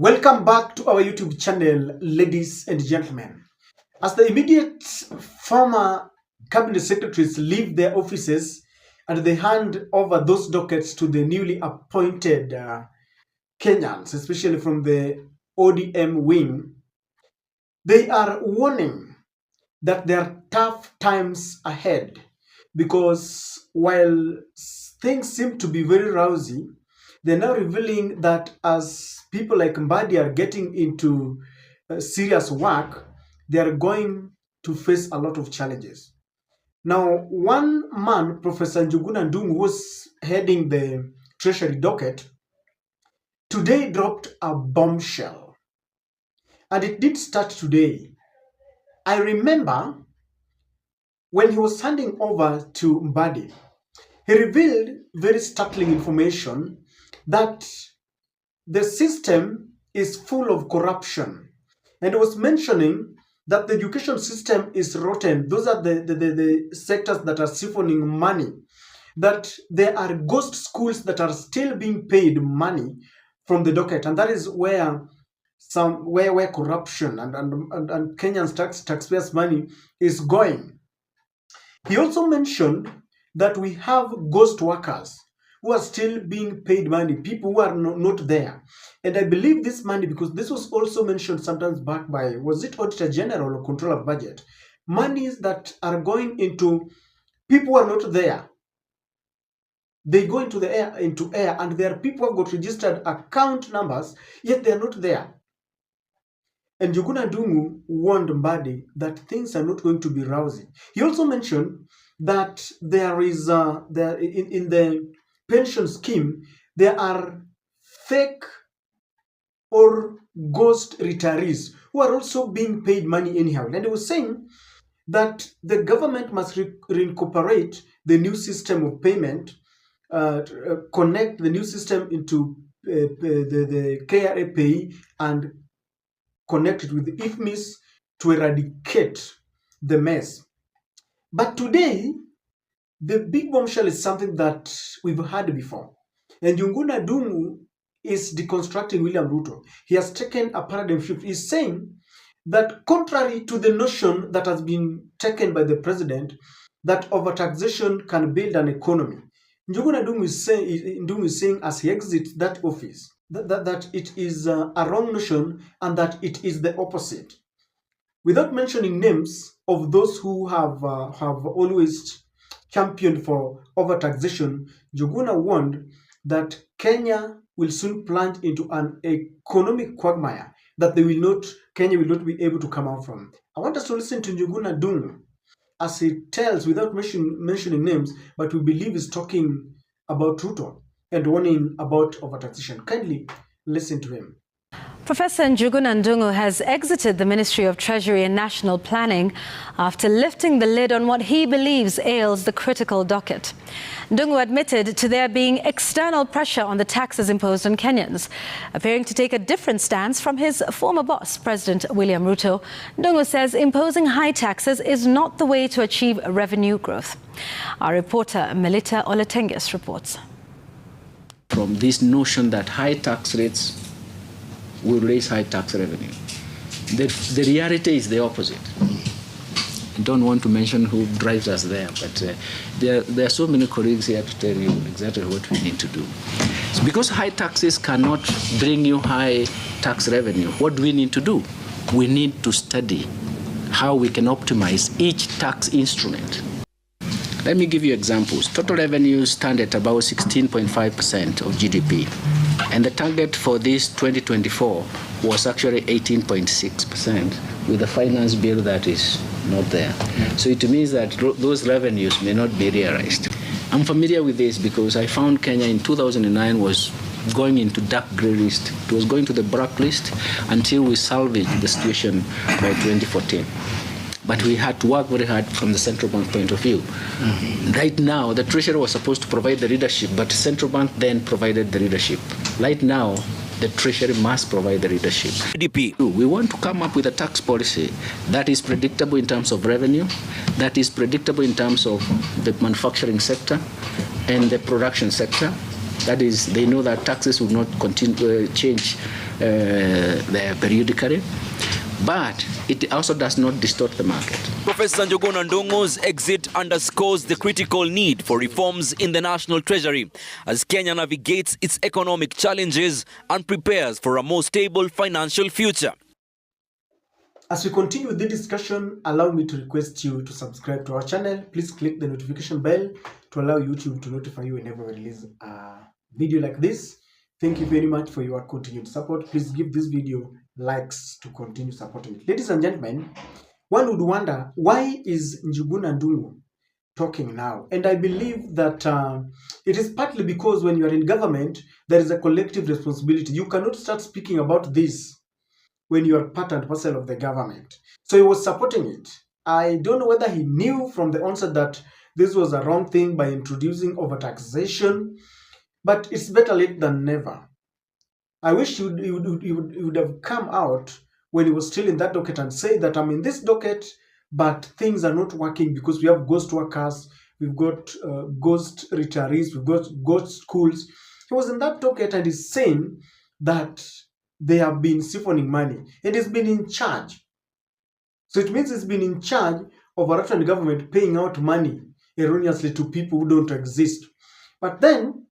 Welcome back to our YouTube channel, ladies and gentlemen. As the immediate former cabinet secretaries leave their offices and they hand over those dockets to the newly appointed Kenyans, especially from the ODM wing, they are warning that there are tough times ahead because while things seem to be very rosy, they're now revealing that as people like Mbadi are getting into serious work, they are going to face a lot of challenges. Now, one man, Professor Njuguna Ndungu, was heading the treasury docket, today dropped a bombshell. And it did start today. I remember when he was handing over to Mbadi, he revealed very startling information that the system is full of corruption. And he was mentioning that the education system is rotten. Those are the sectors that are siphoning money. That there are ghost schools that are still being paid money from the docket. And that is where where corruption and Kenyan taxpayers' money is going. He also mentioned that we have ghost workers who are still being paid money, people who are not there. And I believe this money, because this was also mentioned sometimes back by, was it Auditor General or Controller of Budget? Monies that are going into people who are not there. They go into the air, and there are people who have got registered account numbers, yet they are not there. And Njuguna Ndungu warned Mbadi that things are not going to be rosy. He also mentioned that there is in the pension scheme, there are fake or ghost retirees who are also being paid money anyhow. And he was saying that the government must reincorporate the new system of payment, connect the new system into the KRA pay and connect it with the IFMIS to eradicate the mess. But today, the big bombshell is something that we've heard before. And Njuguna Ndungu is deconstructing William Ruto. He has taken a paradigm shift. He's saying that contrary to the notion that has been taken by the president, that overtaxation can build an economy, Njuguna Ndungu is saying as he exits that office, that it is a wrong notion and that it is the opposite. Without mentioning names of those who have always championed for overtaxation, Njuguna warned that Kenya will soon plunge into an economic quagmire that Kenya will not be able to come out from. I want us to listen to Njuguna Ndungu as he tells, without mentioning names, but we believe he's talking about Ruto and warning about overtaxation. Kindly listen to him. Professor Njuguna Ndungu has exited the Ministry of Treasury and National Planning after lifting the lid on what he believes ails the critical docket. Ndungu admitted to there being external pressure on the taxes imposed on Kenyans. Appearing to take a different stance from his former boss, President William Ruto, Ndungu says imposing high taxes is not the way to achieve revenue growth. Our reporter Melita Oletenges reports. From this notion that high tax rates will raise high tax revenue. The reality is the opposite. I don't want to mention who drives us there, but there are so many colleagues here to tell you exactly what we need to do. So because high taxes cannot bring you high tax revenue, what do we need to do? We need to study how we can optimize each tax instrument. Let me give you examples. Total revenues stand at about 16.5% of GDP. And the target for this 2024 was actually 18.6% with a finance bill that is not there. So it means that those revenues may not be realized. I'm familiar with this because I found Kenya in 2009 was going into dark gray list. It was going to the black list until we salvaged the situation by 2014. But we had to work very hard from the central bank point of view. Right now, the treasury was supposed to provide the leadership, but the central bank then provided the leadership. Right now, the treasury must provide the leadership. We want to come up with a tax policy that is predictable in terms of revenue, that is predictable in terms of the manufacturing sector and the production sector. That is, they know that taxes will not continue change periodically, but it also does not distort the market. Professor Njuguna Ndungu's exit underscores the critical need for reforms in the national treasury as Kenya navigates its economic challenges and prepares for a more stable financial future. As we continue the discussion, allow me to request you to subscribe to our channel. Please click the notification bell to allow YouTube to notify you whenever we release a video like this. Thank you very much for your continued support. Please give this video likes to continue supporting it. Ladies and gentlemen, one would wonder, why is Njuguna Ndungu talking now? And I believe that it is partly because when you are in government, there is a collective responsibility. You cannot start speaking about this when you are part and parcel of the government. So he was supporting it. I don't know whether he knew from the onset that this was a wrong thing by introducing overtaxation, but it's better late than never. I wish he would have come out when he was still in that docket and say that I'm in this docket, but things are not working because we have ghost workers, we've got ghost retirees, we've got ghost schools. He was in that docket and he's saying that they have been siphoning money and he's been in charge. So it means he's been in charge of a Russian government paying out money erroneously to people who don't exist. But then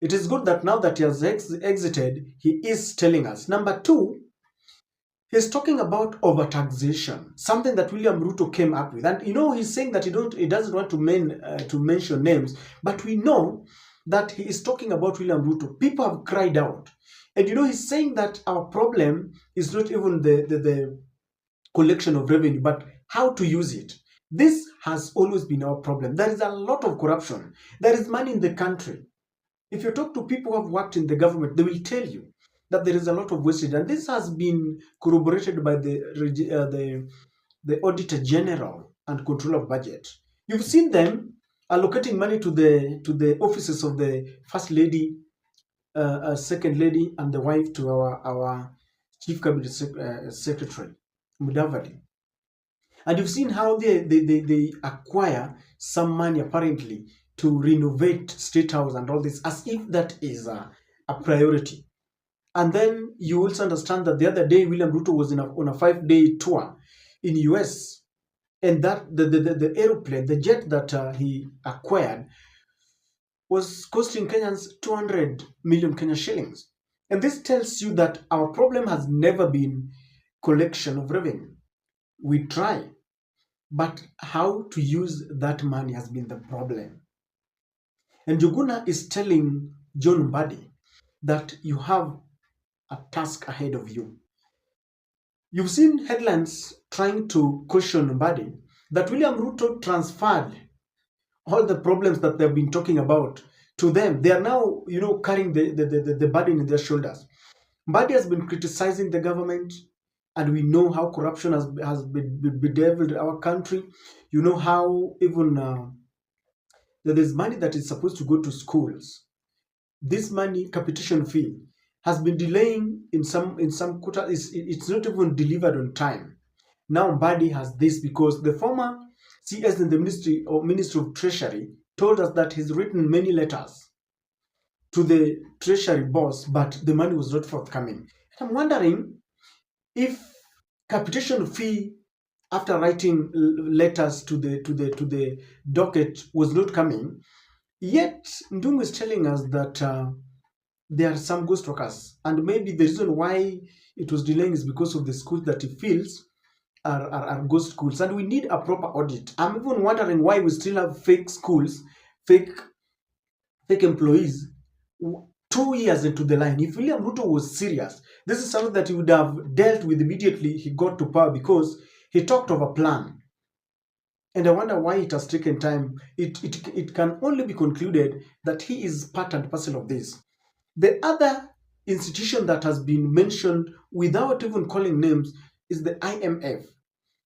it is good that now that he has exited, he is telling us. Number two, he's talking about overtaxation, something that William Ruto came up with. And he's saying that he doesn't want to mention names, but we know that he is talking about William Ruto. People have cried out. And he's saying that our problem is not even the collection of revenue, but how to use it. This has always been our problem. There is a lot of corruption. There is money in the country. If you talk to people who have worked in the government, they will tell you that there is a lot of wastage. And this has been corroborated by the Auditor General and Controller of Budget. You've seen them allocating money to the offices of the First Lady, Second Lady, and the wife to our Chief Cabinet Secretary, Mbadi. And you've seen how they acquire some money apparently to renovate State House and all this, as if that is a priority. And then you also understand that the other day William Ruto was on a 5-day tour in US, and that the aeroplane, the jet that he acquired, was costing Kenyans 200 million Kenya shillings. And this tells you that our problem has never been collection of revenue. We try, but how to use that money has been the problem. And Njuguna is telling John Mbadi that you have a task ahead of you. You've seen headlines trying to caution Mbadi that William Ruto transferred all the problems that they've been talking about to them. They are now, carrying the burden in their shoulders. Mbadi has been criticizing the government, and we know how corruption has bedeviled our country. You know how even there's money that is supposed to go to schools. This money, capitation fee, has been delaying in some quotas. It's not even delivered on time. Now Mbadi has this because the former CS in the Ministry of Treasury told us that he's written many letters to the Treasury boss, but the money was not forthcoming. I'm wondering if capitation fee, after writing letters to the docket, was not coming. Yet Ndungu is telling us that there are some ghost workers, and maybe the reason why it was delaying is because of the schools that he feels are ghost schools, and we need a proper audit. I'm even wondering why we still have fake schools, fake employees 2 years into the line. If William Ruto was serious, this is something that he would have dealt with immediately he got to power, because he talked of a plan. And I wonder why it has taken time. It can only be concluded that he is part and parcel of this. The other institution that has been mentioned without even calling names is the IMF.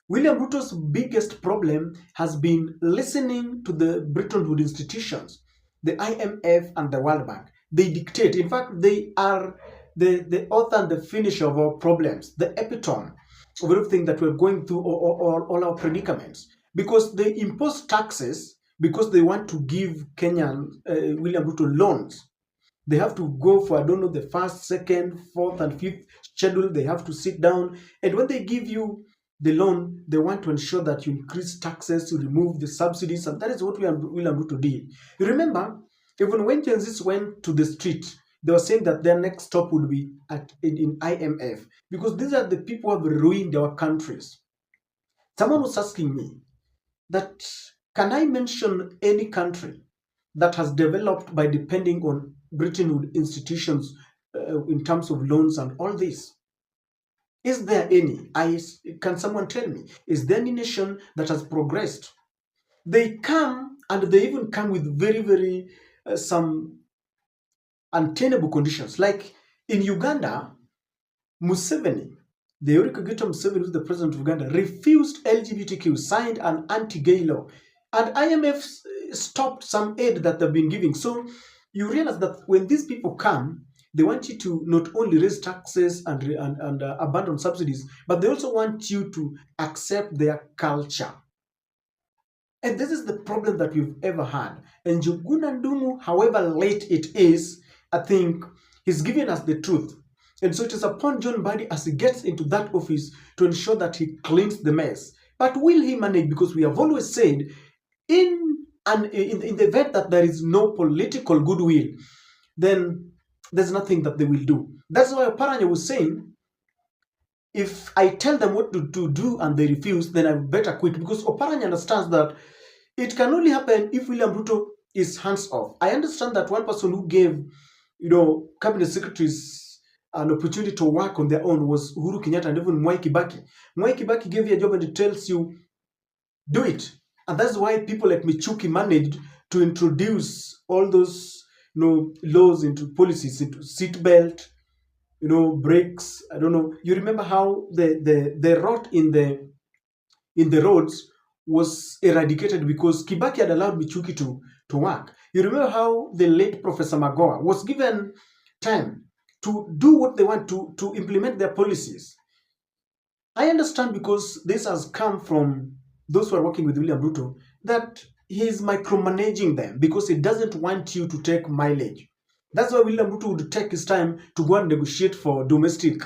William Ruto's biggest problem has been listening to the Bretton Woods institutions, the IMF and the World Bank. They dictate. In fact, they are the author and the finisher of our problems, the epitome of everything that we're going through, all our predicaments. Because they impose taxes because they want to give William Ruto loans. They have to go for, I don't know, the first, second, fourth, and fifth schedule. They have to sit down. And when they give you the loan, they want to ensure that you increase taxes, you remove the subsidies, and that is what William Ruto did. You remember, even when Gen Zs went to the street, they were saying that their next stop would be in IMF, because these are the people who have ruined our countries. Someone was asking me that, can I mention any country that has developed by depending on Bretton Woods institutions in terms of loans and all this? Is there any? Can someone tell me? Is there any nation that has progressed? They come, and they even come with very, very some untenable conditions. Like in Uganda, Museveni, the Yoweri Museveni, who is the president of Uganda, refused LGBTQ, signed an anti-gay law, and IMF stopped some aid that they've been giving. So you realize that when these people come, they want you to not only raise taxes and abandon subsidies, but they also want you to accept their culture. And this is the problem that we've ever had. And Njuguna Ndungu, however late it is, I think he's giving us the truth. And so it is upon John Mbadi as he gets into that office to ensure that he cleans the mess. But will he manage? Because we have always said, in the event that there is no political goodwill, then there's nothing that they will do. That's why Oparanya was saying, if I tell them what to do and they refuse, then I better quit. Because Oparanya understands that it can only happen if William Ruto is hands off. I understand that one person who gave, cabinet secretaries an opportunity to work on their own was Uhuru Kenyatta and even Mwai Kibaki. Mwai Kibaki gave you a job and it tells you, do it. And that's why people like Michuki managed to introduce all those laws into policies, into seatbelt, brakes. I don't know. You remember how the rot in the roads was eradicated because Kibaki had allowed Michuki to work. You remember how the late Professor Magoha was given time to do what they want to implement their policies. I understand, because this has come from those who are working with William Ruto, that he is micromanaging them because he doesn't want you to take mileage. That's why William Ruto would take his time to go and negotiate for domestic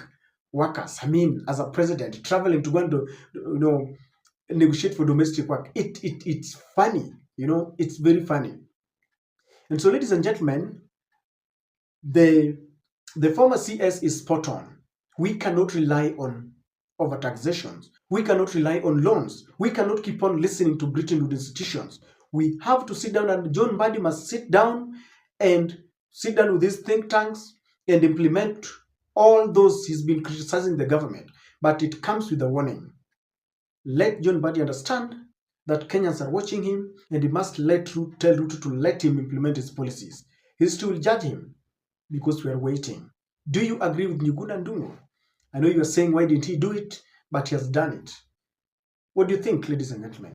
workers. I mean, as a president, traveling to go and negotiate for domestic work. It's funny, it's very funny. And so, ladies and gentlemen, the former CS is spot on. We cannot rely on overtaxations. We cannot rely on loans. We cannot keep on listening to Bretton Woods institutions. We have to sit down, and John Mbadi must sit down with these think tanks and implement all those he's been criticizing the government. But it comes with a warning. Let John Mbadi understand that Kenyans are watching him, and he must tell Ruto to let him implement his policies. History will judge him, because we are waiting. Do you agree with Njuguna Ndungu? I know you are saying, why didn't he do it? But he has done it. What do you think, ladies and gentlemen?